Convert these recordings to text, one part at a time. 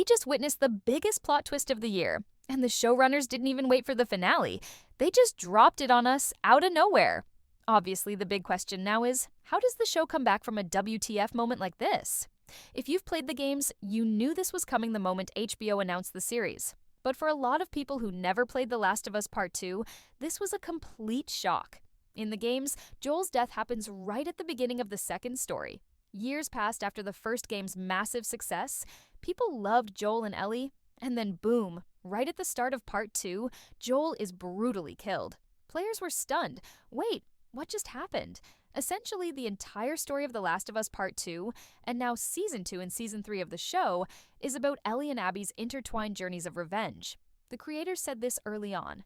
We just witnessed the biggest plot twist of the year, and the showrunners didn't even wait for the finale. They just dropped it on us out of nowhere. Obviously, the big question now is, how does the show come back from a WTF moment like this? If you've played the games, you knew this was coming the moment HBO announced the series. But for a lot of people who never played The Last of Us Part 2, this was a complete shock. In the games, Joel's death happens right at the beginning of the second story. Years passed after the first game's massive success, people loved Joel and Ellie, and then boom, right at the start of Part 2, Joel is brutally killed. Players were stunned. Wait, what just happened? Essentially, the entire story of The Last of Us Part 2, and now Season 2 and Season 3 of the show, is about Ellie and Abby's intertwined journeys of revenge. The creators said this early on.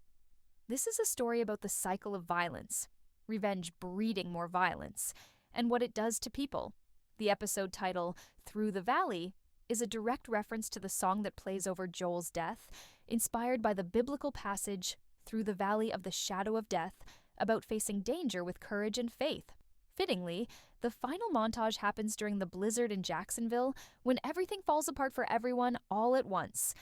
This is a story about the cycle of violence, revenge breeding more violence, and what it does to people. The episode title, Through the Valley, is a direct reference to the song that plays over Joel's death, inspired by the biblical passage, Through the Valley of the Shadow of Death, about facing danger with courage and faith. Fittingly, the final montage happens during the blizzard in Jacksonville, when everything falls apart for everyone all at once.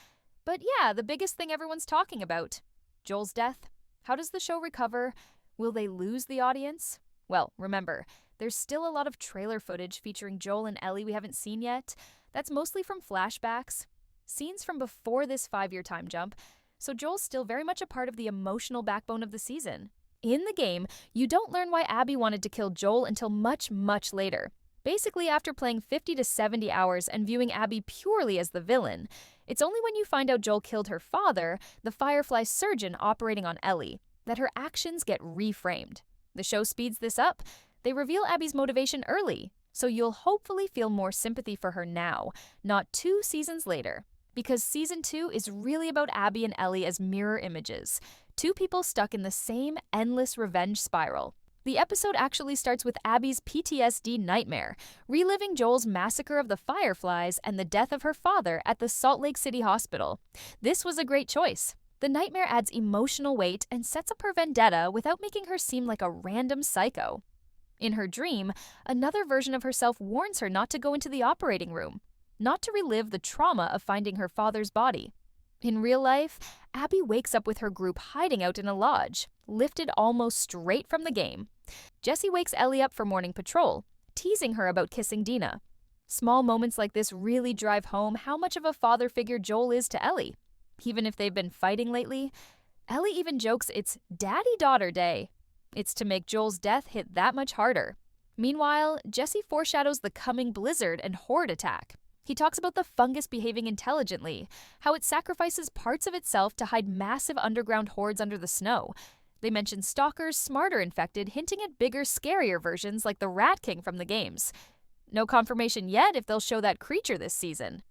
But yeah, the biggest thing everyone's talking about. Joel's death. How does the show recover? Will they lose the audience? Well, remember, there's still a lot of trailer footage featuring Joel and Ellie we haven't seen yet. That's mostly from flashbacks, scenes from before this 5-year time jump, so Joel's still very much a part of the emotional backbone of the season. In the game, you don't learn why Abby wanted to kill Joel until much, much later. Basically, after playing 50 to 70 hours and viewing Abby purely as the villain, it's only when you find out Joel killed her father, the Firefly surgeon operating on Ellie, that her actions get reframed. The show speeds this up. They reveal Abby's motivation early, so you'll hopefully feel more sympathy for her now, not 2 seasons later. Because Season 2 is really about Abby and Ellie as mirror images, 2 people stuck in the same endless revenge spiral. The episode actually starts with Abby's PTSD nightmare, reliving Joel's massacre of the Fireflies and the death of her father at the Salt Lake City hospital. This was a great choice. The nightmare adds emotional weight and sets up her vendetta without making her seem like a random psycho. In her dream, another version of herself warns her not to go into the operating room, not to relive the trauma of finding her father's body. In real life, Abby wakes up with her group hiding out in a lodge, lifted almost straight from the game. Jesse wakes Ellie up for morning patrol, teasing her about kissing Dina. Small moments like this really drive home how much of a father figure Joel is to Ellie. Even if they've been fighting lately, Ellie even jokes it's Daddy-Daughter Day. It's to make Joel's death hit that much harder. Meanwhile, Jesse foreshadows the coming blizzard and horde attack. He talks about the fungus behaving intelligently, how it sacrifices parts of itself to hide massive underground hordes under the snow. They mention stalkers, smarter infected, hinting at bigger, scarier versions like the Rat King from the games. No confirmation yet if they'll show that creature this season.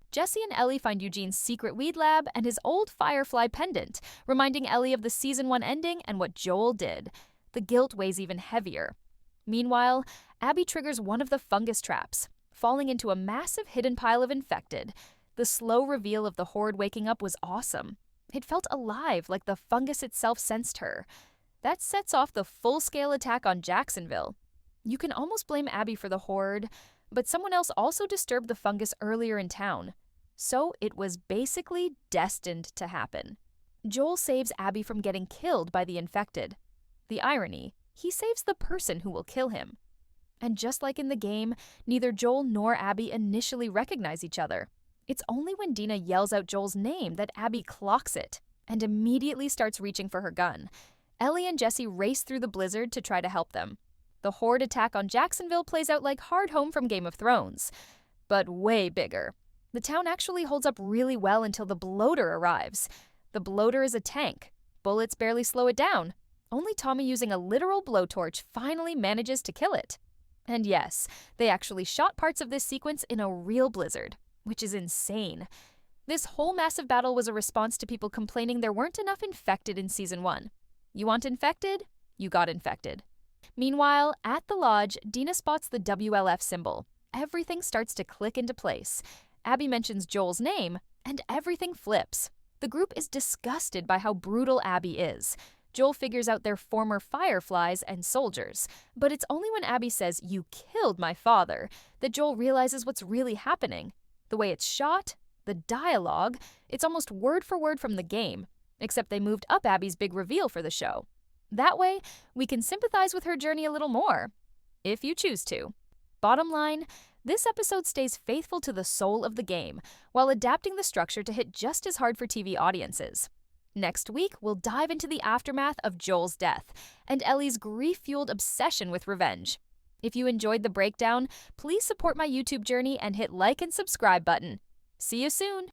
Jesse and Ellie find Eugene's secret weed lab and his old Firefly pendant, reminding Ellie of the Season 1 ending and what Joel did. The guilt weighs even heavier. Meanwhile, Abby triggers one of the fungus traps, falling into a massive hidden pile of infected. The slow reveal of the horde waking up was awesome. It felt alive, like the fungus itself sensed her. That sets off the full-scale attack on Jacksonville. You can almost blame Abby for the horde, but someone else also disturbed the fungus earlier in town. So it was basically destined to happen. Joel saves Abby from getting killed by the infected. The irony, he saves the person who will kill him. And just like in the game, neither Joel nor Abby initially recognize each other. It's only when Dina yells out Joel's name that Abby clocks it and immediately starts reaching for her gun. Ellie and Jesse race through the blizzard to try to help them. The horde attack on Jacksonville plays out like Hard Home from Game of Thrones, but way bigger. The town actually holds up really well until the bloater arrives. The bloater is a tank. Bullets barely slow it down. Only Tommy using a literal blowtorch finally manages to kill it. And yes, they actually shot parts of this sequence in a real blizzard, which is insane. This whole massive battle was a response to people complaining there weren't enough infected in Season 1. You want infected? You got infected. Meanwhile, at the lodge, Dina spots the WLF symbol. Everything starts to click into place. Abby mentions Joel's name, and everything flips. The group is disgusted by how brutal Abby is. Joel figures out they're former Fireflies and soldiers, but it's only when Abby says, "You killed my father," that Joel realizes what's really happening. The way it's shot, the the dialogue, it's almost word for word from the game, except they moved up Abby's big reveal for the show. That way, we can sympathize with her journey a little more, if you choose to. Bottom line, this episode stays faithful to the soul of the game, while adapting the structure to hit just as hard for TV audiences. Next week, we'll dive into the aftermath of Joel's death and Ellie's grief-fueled obsession with revenge. If you enjoyed the breakdown, please support my YouTube journey and hit like and subscribe button. See you soon!